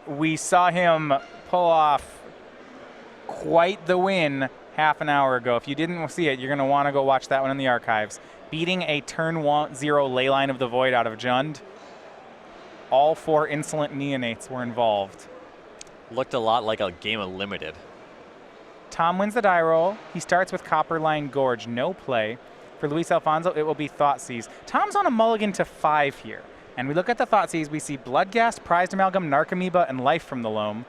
we saw him pull off quite the win half an hour ago. If you didn't see it, you're going to want to go watch that one in the archives. Beating a turn 0 Leyline of the Void out of Jund. All 4 Insolent Neonates were involved. Looked a lot like a game of Limited. Tom wins the die roll. He starts with Copperline Gorge, no play. For Luis Alfonso, it will be Thoughtseize. Tom's on a mulligan to 5 here. And we look at the Thoughtseize, we see Bloodghast, Prized Amalgam, Narcomoeba, and Life from the Loam.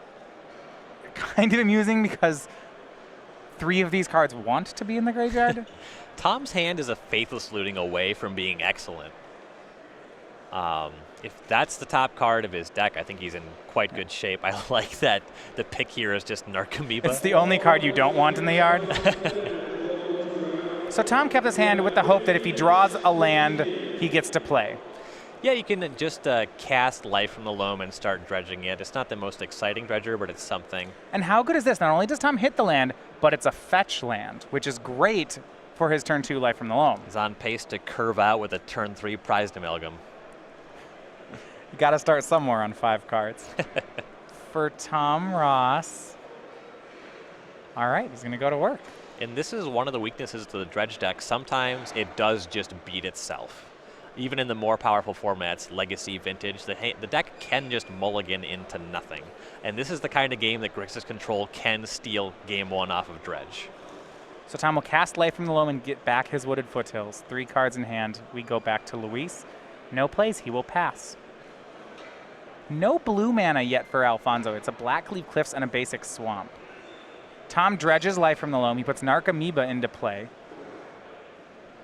Kind of amusing because 3 of these cards want to be in the graveyard. Tom's hand is a Faithless Looting away from being excellent. If that's the top card of his deck, I think he's in quite good shape. I like that the pick here is just Narcomoeba. It's the only card you don't want in the yard. So Tom kept his hand with the hope that if he draws a land, he gets to play. Yeah, you can just cast Life from the Loam and start dredging it. It's not the most exciting dredger, but it's something. And how good is this? Not only does Tom hit the land, but it's a fetch land, which is great for his turn 2 Life from the Loam. He's on pace to curve out with a turn 3 Prized Amalgam. You got to start somewhere on 5 cards. For Tom Ross. All right, he's going to go to work. And this is one of the weaknesses to the dredge deck. Sometimes it does just beat itself. Even in the more powerful formats, Legacy, Vintage, the deck can just mulligan into nothing. And this is the kind of game that Grixis Control can steal game 1 off of dredge. So Tom will cast Life from the Loam and get back his Wooded Foothills. 3 cards in hand. We go back to Luis. No plays, he will pass. No blue mana yet for Alfonso. It's a Blackleaf Cliffs and a basic Swamp. Tom dredges Life from the Loam. He puts Narcomoeba into play.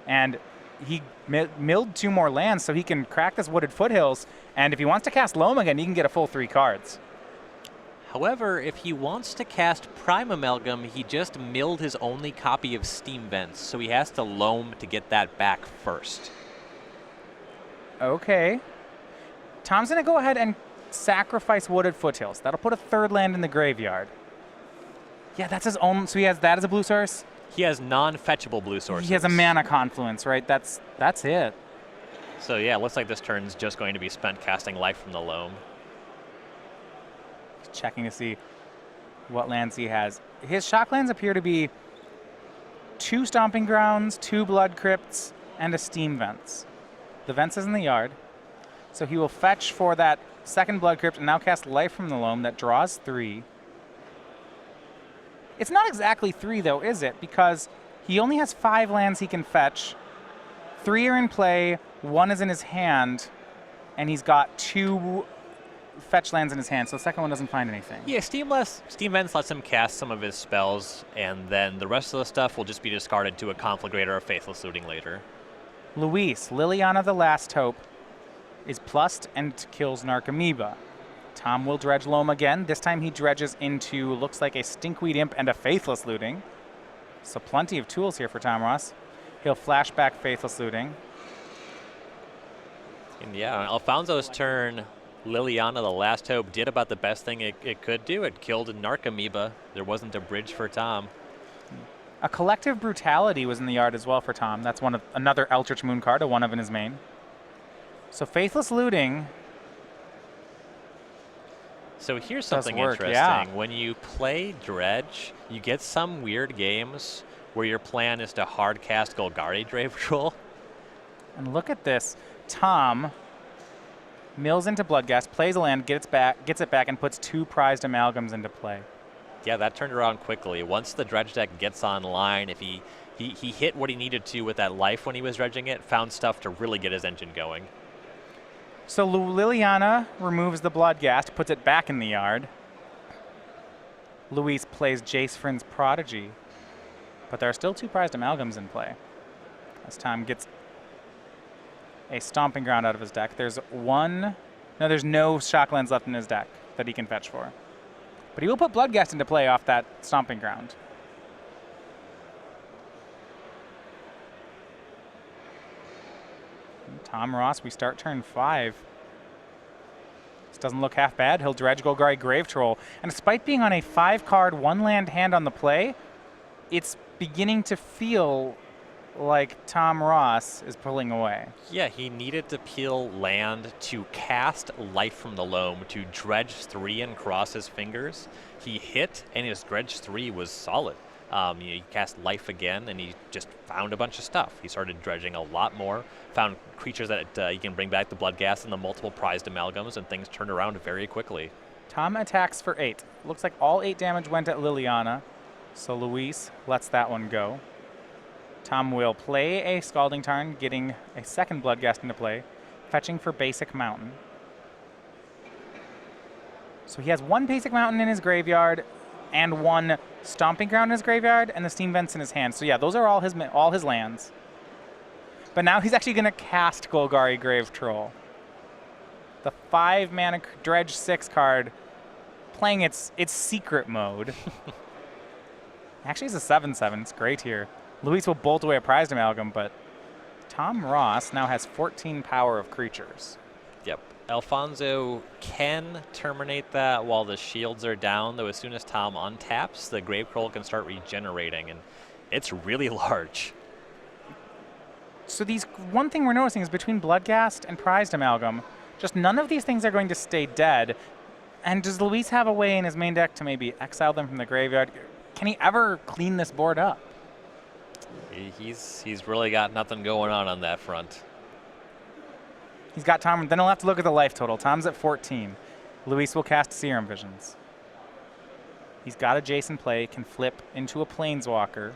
And he milled 2 more lands so he can crack this Wooded Foothills. And if he wants to cast Loam again, he can get a full 3 cards. However, if he wants to cast Prime Amalgam, he just milled his only copy of Steam Vents, so he has to Loam to get that back first. Okay. Tom's going to go ahead and sacrifice Wooded Foothills. That'll put a 3rd land in the graveyard. Yeah, that's his own. So he has that as a blue source? He has non-fetchable blue sources. He has a mana confluence, right? That's it. So yeah, it looks like this turn's just going to be spent casting Life from the Loam. Checking to see what lands he has. His shock lands appear to be 2 Stomping Grounds, 2 Blood Crypts, and a Steam Vents. The Vents is in the yard. So he will fetch for that 2nd Blood Crypt and now cast Life from the Loam that draws 3. It's not exactly 3 though, is it? Because he only has 5 lands he can fetch. 3 are in play, 1 is in his hand, and he's got 2 fetch lands in his hand, so the second one doesn't find anything. Yeah, Steam Vents lets him cast some of his spells, and then the rest of the stuff will just be discarded to a Conflagrator or Faithless Looting later. Luis, Liliana the Last Hope, is plussed and kills Narcomoeba. Tom will dredge Loam again. This time he dredges into, looks like a Stinkweed Imp and a Faithless Looting. So plenty of tools here for Tom Ross. He'll flashback Faithless Looting. And yeah, Alfonso's turn, Liliana the Last Hope did about the best thing it could do. It killed Narcomoeba. There wasn't a bridge for Tom. A Collective Brutality was in the yard as well for Tom. That's another Eldritch Moon card, a 1-of in his main. So Faithless Looting. So here's something interesting. Yeah. When you play Dredge, you get some weird games where your plan is to hard cast Golgari Dravetroll. And look at this. Tom mills into Bloodghast, plays a land, gets it back, and puts 2 Prized Amalgams into play. Yeah, that turned around quickly. Once the Dredge deck gets online, if he hit what he needed to with that Life when he was dredging it, found stuff to really get his engine going. So Liliana removes the Bloodghast, puts it back in the yard. Luis plays Jace Vryn's Prodigy. But there are still 2 Prized Amalgams in play. As Tom gets a Stomping Ground out of his deck. There's no Shocklands left in his deck that he can fetch for. But he will put Bloodghast into play off that Stomping Ground. Tom Ross, we start turn 5. This doesn't look half bad. He'll dredge Golgari Grave Troll. And despite being on a 5-card, 1-land hand on the play, it's beginning to feel like Tom Ross is pulling away. Yeah, he needed to peel land to cast Life from the Loam to dredge 3 and cross his fingers. He hit, and his dredge 3 was solid. He cast Life again, and he just found a bunch of stuff. He started dredging a lot more, found creatures that he can bring back the blood gas and the multiple prized amalgams, and things turned around very quickly. Tom attacks for 8. Looks like all 8 damage went at Liliana, so Luis lets that one go. Tom will play a Scalding Tarn, getting a second Bloodghast into play, fetching for Basic Mountain. So he has 1 Basic Mountain in his graveyard and 1 Stomping Ground in his graveyard and the Steam Vents in his hand. So yeah, those are all his lands. But now he's actually going to cast Golgari Grave Troll. The 5 mana Dredge 6 card playing its secret mode. Actually, it's a 7/7. It's great here. Luis will bolt away a prized amalgam, but Tom Ross now has 14 power of creatures. Yep. Alfonzo can terminate that while the shields are down, though as soon as Tom untaps, the Grave Troll can start regenerating, and it's really large. So one thing we're noticing is between Bloodghast and prized amalgam, just none of these things are going to stay dead. And does Luis have a way in his main deck to maybe exile them from the graveyard? Can he ever clean this board up? He's really got nothing going on that front. He's got Tom. Then he'll have to look at the life total. Tom's at 14. Luis will cast Serum Visions. He's got a Jason play, can flip into a Planeswalker.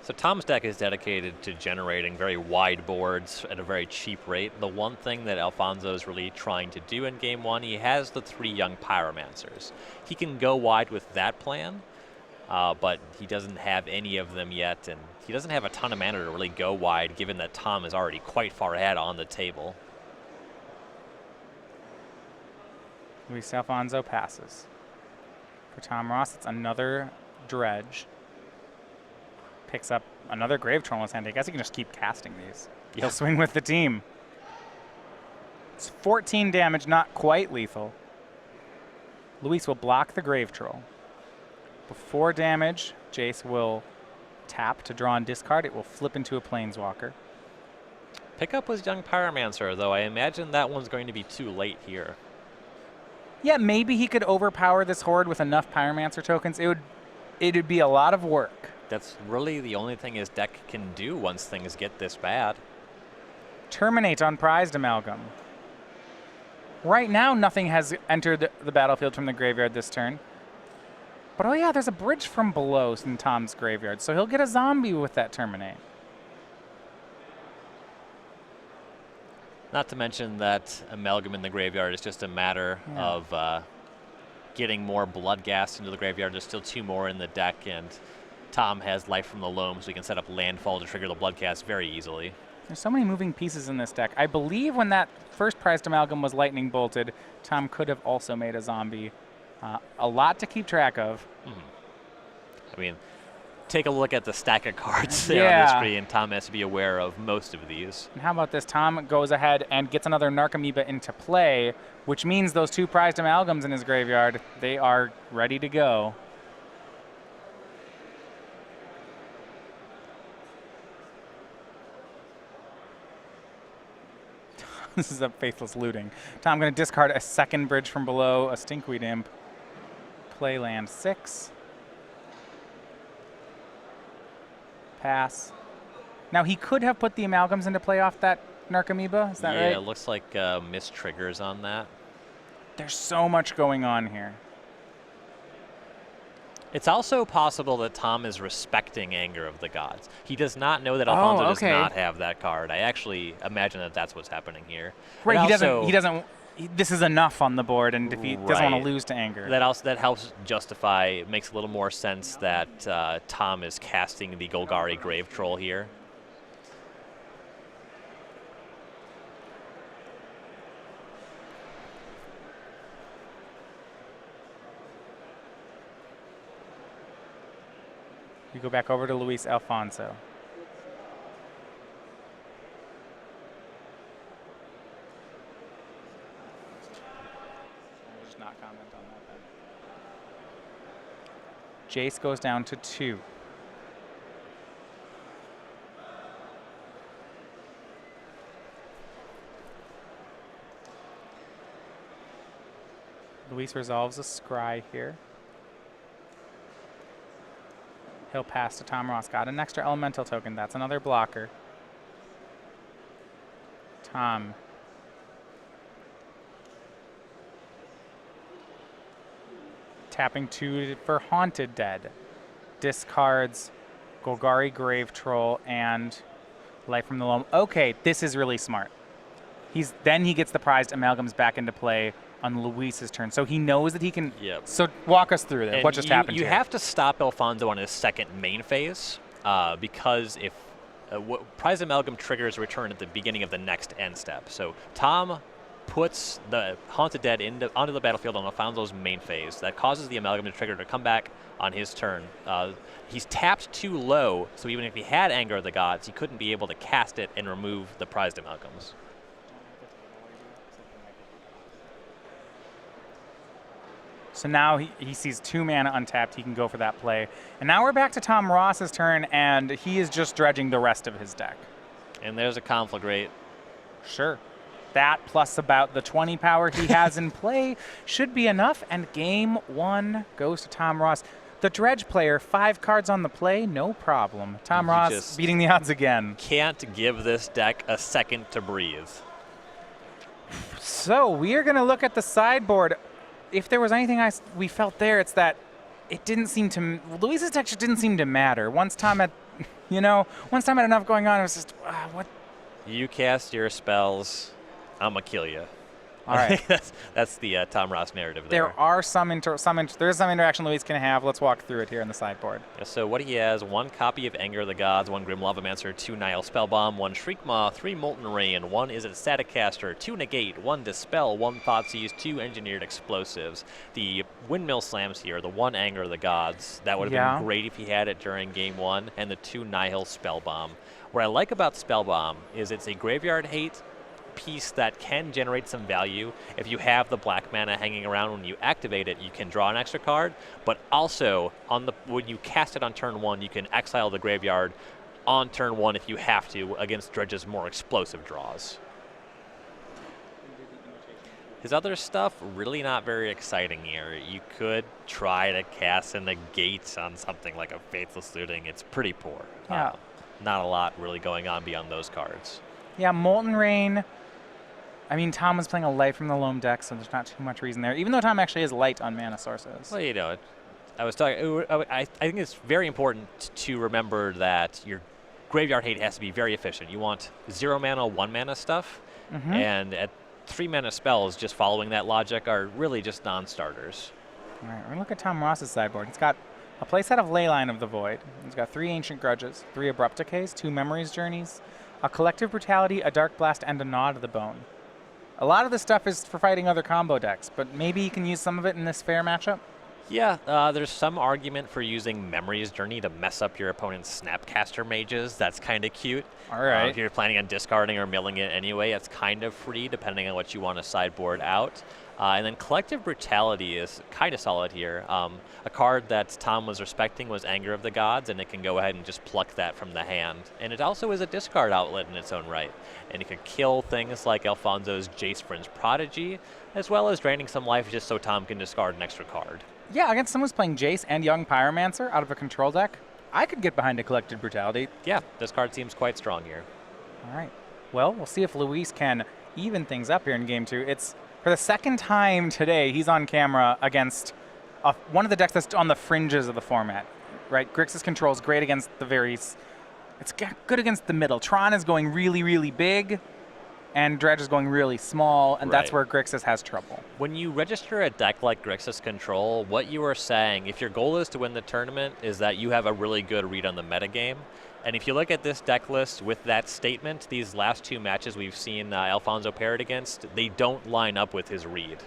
So Tom's deck is dedicated to generating very wide boards at a very cheap rate. The one thing that Alfonso is really trying to do in Game 1, he has the 3 young Pyromancers. He can go wide with that plan, but he doesn't have any of them yet, and he doesn't have a ton of mana to really go wide, given that Tom is already quite far ahead on the table. Luis Alfonso passes. For Tom Ross, it's another Dredge. Picks up another Grave Troll in his hand. I guess he can just keep casting these. Yeah. He'll swing with the team. It's 14 damage, not quite lethal. Luis will block the Grave Troll. Before damage, Jace will tap to draw and discard. It will flip into a Planeswalker. Pick up was young Pyromancer, though I imagine that one's going to be too late here. Yeah, maybe he could overpower this horde with enough Pyromancer tokens. It'd be a lot of work. That's really the only thing his deck can do once things get this bad. Terminate on prized amalgam. Right now, nothing has entered the battlefield from the graveyard this turn. But oh yeah, there's a bridge from below in Tom's graveyard, so he'll get a zombie with that terminate. Not to mention that amalgam in the graveyard is just a matter of getting more blood gas into the graveyard. There's still 2 more in the deck, and Tom has Life from the Loam, so he can set up landfall to trigger the blood cast very easily. There's so many moving pieces in this deck. I believe when that first prized amalgam was lightning bolted, Tom could have also made a zombie. A lot to keep track of. I mean, take a look at the stack of cards there on the screen. Tom has to be aware of most of these. And how about this? Tom goes ahead and gets another Narcomoeba into play, which means those 2 prized amalgams in his graveyard, they are ready to go. This is a faithless looting. Tom going to discard a second bridge from below, a Stinkweed Imp. Play land 6. Pass. Now he could have put the amalgams into play off that Narcomoeba, is that right? Yeah, it looks like missed triggers on that. There's so much going on here. It's also possible that Tom is respecting Anger of the Gods. He does not know that Alfonso does not have that card. I actually imagine that that's what's happening here. Right, he doesn't. This is enough on the board, and if he doesn't want to lose to Anger. That helps justify. It makes a little more sense that Tom is casting the Golgari Grave Troll here. We go back over to Luis Alfonso. I'll just not comment on that then. Jace goes down to 2. Luis resolves a scry here. He'll pass to Tom Ross. Got an extra elemental token. That's another blocker. Tom. Tapping 2 for Haunted Dead. Discards Golgari Grave Troll and Life from the Loam. Okay, this is really smart. Then he gets the prized amalgams back into play on Luis's turn. So he knows that he can. Yep. So walk us through this. What just happened You here? have to stop Alfonso on his second main phase because if prize amalgam triggers a return at the beginning of the next end step. So Tom puts the Haunted Dead onto the battlefield on Alfonso's main phase. That causes the amalgam to trigger to come back on his turn. He's tapped too low, so even if he had Anger of the Gods, he couldn't be able to cast it and remove the prized amalgams. So now he sees 2 mana untapped. He can go for that play. And now we're back to Tom Ross's turn, and he is just dredging the rest of his deck. And there's a Conflagrate. Sure. That plus about the 20 power he has in play should be enough. And game 1 goes to Tom Ross. The dredge player, 5 cards on the play, no problem. Tom Ross beating the odds again. Can't give this deck a second to breathe. So we are going to look at the sideboard. If there was anything we felt there, it's that it didn't seem to. Luis's deck just didn't seem to matter. Once Tom had, once Tom had enough going on, it was just what. You cast your spells, I'ma kill you. All right. that's the Tom Ross narrative there. There are some interaction Luis can have. Let's walk through it here in the sideboard. Yeah, so what he has: 1 copy of Anger of the Gods, 1 Grim Lavamancer, 2 Nihil Spellbomb, 1 Shriekmaw, 3 Molten Rain, 1 Is It Static Caster, 2 Negate, 1 Dispel, 1 Thoughtseize, 2 Engineered Explosives. The Windmill Slams here, the 1 Anger of the Gods. That would have been great if he had it during game 1, and the 2 Nihil Spellbomb. What I like about Spellbomb is it's a graveyard hate piece that can generate some value. If you have the black mana hanging around when you activate it, you can draw an extra card, but also when you cast it on turn 1, you can exile the graveyard on turn 1 if you have to against Dredge's more explosive draws. His other stuff, really not very exciting here. You could try to cast a Negate on something like a Faithless Looting. It's pretty poor. Yeah. Not a lot really going on beyond those cards. Yeah, Molten Rain. I mean, Tom was playing a Light from the Loam deck, so there's not too much reason there, even though Tom actually is light on mana sources. Well, I was talking. I think it's very important to remember that your graveyard hate has to be very efficient. You want 0 mana, 1 mana stuff, and at 3 mana spells, just following that logic are really just non-starters. All right, we're going to look at Tom Ross's sideboard. He's got a playset of Leyline of the Void. He's got 3 Ancient Grudges, 3 Abrupt Decays, 2 Memories Journeys, a Collective Brutality, a Dark Blast, and a Nod of the Bone. A lot of this stuff is for fighting other combo decks, but maybe you can use some of it in this fair matchup? Yeah, there's some argument for using Memories Journey to mess up your opponent's Snapcaster mages. That's kind of cute. All right. If you're planning on discarding or milling it anyway, it's kind of free depending on what you want to sideboard out. And then Collective Brutality is kind of solid here. A card that Tom was respecting was Anger of the Gods, and it can go ahead and just pluck that from the hand. And it also is a discard outlet in its own right. And it could kill things like Alfonso's Jace Fringe Prodigy, as well as draining some life just so Tom can discard an extra card. Yeah, against someone who's playing Jace and Young Pyromancer out of a control deck, I could get behind a Collected Brutality. Yeah, this card seems quite strong here. All right. Well, we'll see if Luis can even things up here in Game 2. It's for the second time today, he's on camera against one of the decks that's on the fringes of the format, right? Grixis control is great against the it's good against the middle. Tron is going really, really big, and Dredge is going really small, and that's where Grixis has trouble. When you register a deck like Grixis Control, what you are saying, if your goal is to win the tournament, is that you have a really good read on the metagame. And if you look at this deck list with that statement, these last 2 matches we've seen Alfonso paired against, they don't line up with his read.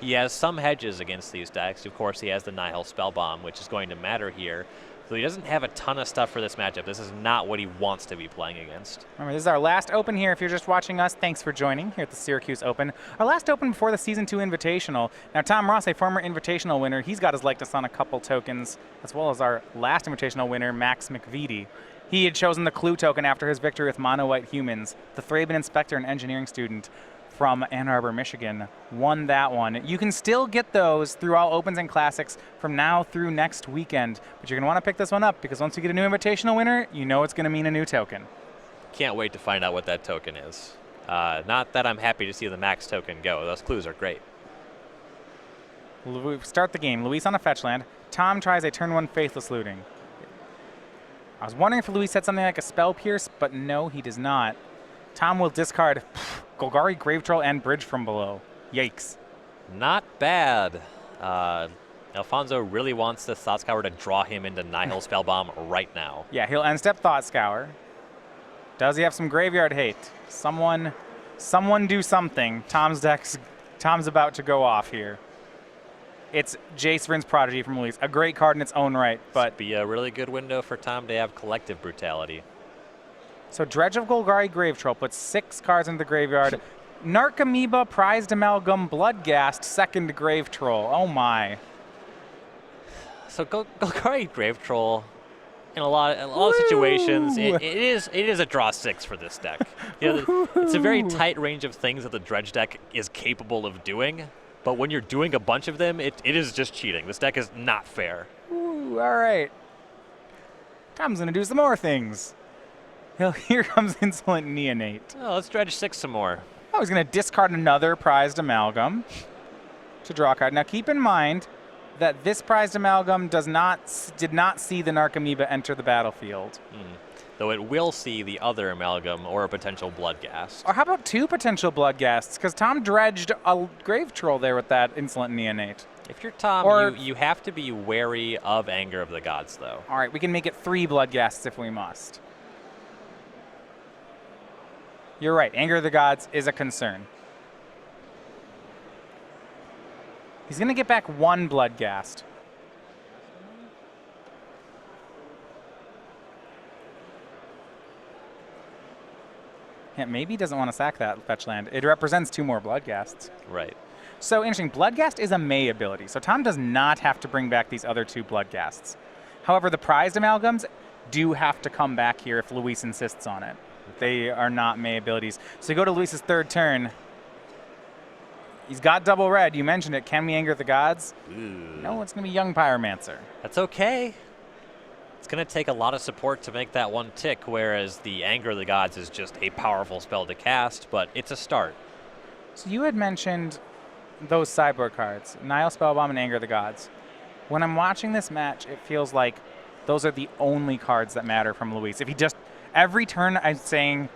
He has some hedges against these decks. Of course, he has the Nihil Spellbomb, which is going to matter here. So he doesn't have a ton of stuff for this matchup. This is not what he wants to be playing against. Remember, this is our last Open here. If you're just watching us, thanks for joining here at the Syracuse Open. Our last Open before the Season 2 Invitational. Now, Tom Ross, a former Invitational winner, he's got his likeness on a couple tokens, as well as our last Invitational winner, Max McVitie. He had chosen the Clue token after his victory with Mono White Humans, the Thraben Inspector and Engineering student. from Ann Arbor, Michigan, won that one. You can still get those through all Opens and Classics from now through next weekend, but you're going to want to pick this one up because once you get a new Invitational winner, you know it's going to mean a new token. Can't wait to find out what that token is. Not that I'm happy to see the max token go. Those clues are great. Start the game. Luis on a fetch land. Tom tries a turn 1 Faithless Looting. I was wondering if Luis said something like a Spell Pierce, but no, he does not. Tom will discard Golgari, Grave Troll, and Bridge from below. Yikes. Not bad. Alfonso really wants this Thought Scour to draw him into Nihil Spellbomb right now. Yeah, he'll end step Thought Scour. Does he have some graveyard hate? Someone do something. Tom's about to go off here. It's Jace Vryn's Prodigy from Luis. A great card in its own right, but it'd be a really good window for Tom to have Collective Brutality. So Dredge of Golgari, Grave Troll puts 6 cards into the graveyard. Narcomoeba, Prized Amalgam, Bloodghast, second Grave Troll. Oh my. So Golgari Grave Troll, in a lot of situations, it is a draw 6 for this deck. It's a very tight range of things that the Dredge deck is capable of doing, but when you're doing a bunch of them, it is just cheating. This deck is not fair. Ooh, all right. Tom's gonna do some more things. Here comes Insolent Neonate. Oh, let's Dredge 6 some more. Oh, he's gonna discard another Prized Amalgam to draw a card. Now keep in mind that this Prized Amalgam did not see the Narcomoeba enter the battlefield. Though it will see the other Amalgam or a potential Bloodghast. Or how about 2 potential Bloodghasts? Because Tom dredged a Grave Troll there with that Insolent Neonate. If you're Tom, you have to be wary of Anger of the Gods, though. All right, we can make it 3 Bloodghasts if we must. You're right, Anger of the Gods is a concern. He's going to get back 1 Bloodghast. Yeah, maybe he doesn't want to sack that fetch land. It represents 2 more Bloodghasts. Right. So interesting, Bloodghast is a May ability, so Tom does not have to bring back these other 2 Bloodghasts. However, the Prized Amalgams do have to come back here if Luis insists on it. They are not May abilities. So you go to Luis's 3rd turn. He's got double red. You mentioned it. Can we Anger the Gods? Ooh. No, it's going to be Young Pyromancer. That's okay. It's going to take a lot of support to make that one tick, whereas the Anger of the Gods is just a powerful spell to cast, but it's a start. So you had mentioned those sideboard cards, Nihil Spellbomb and Anger of the Gods. When I'm watching this match, it feels like those are the only cards that matter from Luis. If he just, every turn I'm saying,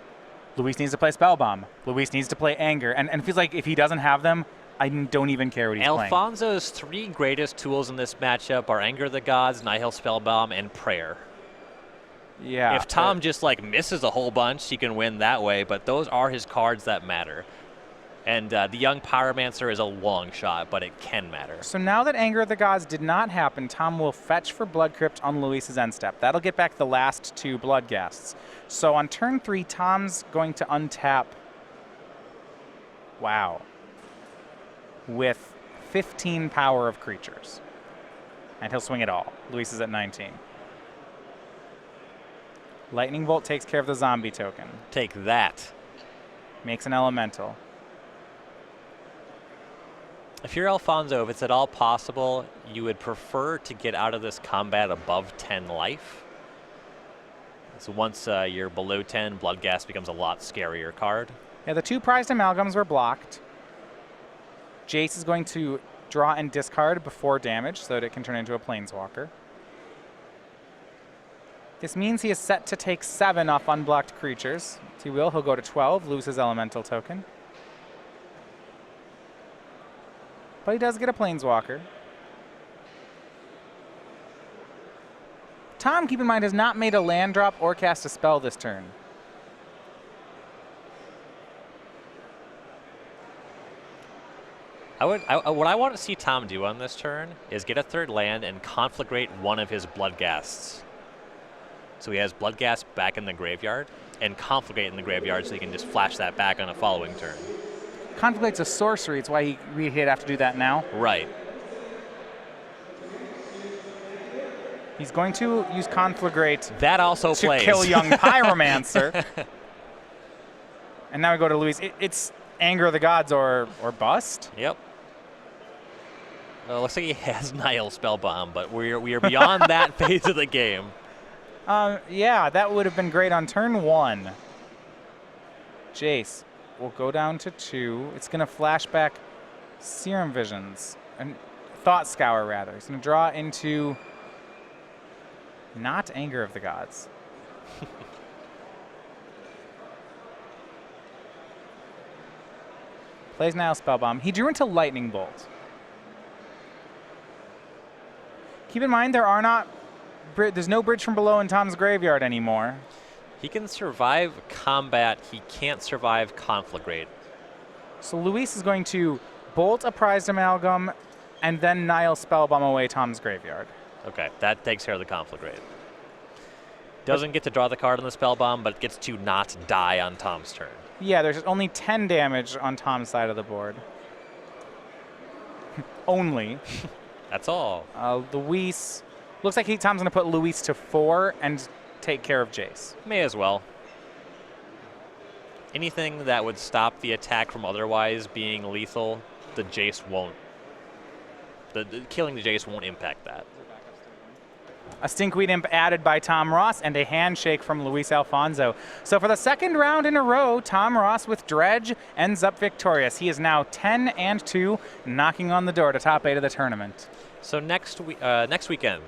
Luis needs to play Spellbomb, Luis needs to play Anger, and it feels like if he doesn't have them, I don't even care what he's playing. Alfonso's 3 greatest tools in this matchup are Anger of the Gods, Nihil Spellbomb, and Prayer. Yeah. If Tom just misses a whole bunch, he can win that way, but those are his cards that matter. And the Young Pyromancer is a long shot, but it can matter. So now that Anger of the Gods did not happen, Tom will fetch for Blood Crypt on Luis's end step. That'll get back the last 2 Bloodghasts. So on turn 3, Tom's going to untap. Wow. With 15 power of creatures. And he'll swing it all. Luis is at 19. Lightning Bolt takes care of the zombie token. Take that. Makes an elemental. If you're Alfonso, if it's at all possible, you would prefer to get out of this combat above 10 life. So once you're below 10, Bloodghast becomes a lot scarier card. Yeah, the 2 Prized Amalgams were blocked. Jace is going to draw and discard before damage so that it can turn into a Planeswalker. This means he is set to take 7 off unblocked creatures. He will. He'll go to 12, lose his elemental token. But he does get a Planeswalker. Tom, keep in mind, has not made a land drop or cast a spell this turn. What I want to see Tom do on this turn is get a 3rd land and conflagrate one of his Bloodghasts. So he has Bloodghast back in the graveyard and conflagrate in the graveyard so he can just flash that back on a following turn. Conflagrate's a sorcery. It's why he'd have to do that now. Right. He's going to use Conflagrate that also to plays. Kill Young Pyromancer. And now we go to Luis. It's Anger of the Gods or bust. Yep. Well, looks like he has Nile Spellbomb, but we are beyond that phase of the game. Yeah, that would have been great on turn 1. Jace will go down to 2. It's going to flashback Serum Visions, and Thought Scour, rather. He's going to draw into not Anger of the Gods. Plays Nile Spellbomb. He drew into Lightning Bolt. Keep in mind, there's no Bridge from Below in Tom's Graveyard anymore. He can survive combat. He can't survive Conflagrate. So Luis is going to Bolt a Prized Amalgam and then Nile Spellbomb away Tom's Graveyard. Okay, that takes care of the Conflagrate. Doesn't get to draw the card on the Spellbomb, but gets to not die on Tom's turn. Yeah, there's only 10 damage on Tom's side of the board. Only. That's all. Luis. Looks like Tom's going to put Luis to 4 and take care of Jace. May as well. Anything that would stop the attack from otherwise being lethal, the Jace won't. Killing the Jace won't impact that. A Stinkweed Imp added by Tom Ross and a handshake from Luis Alfonzo. So for the second round in a row, Tom Ross with Dredge ends up victorious. He is now 10-2, knocking on the door to top 8 of the tournament. So next weekend,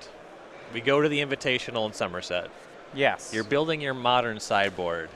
we go to the Invitational in Somerset. Yes. You're building your Modern sideboard.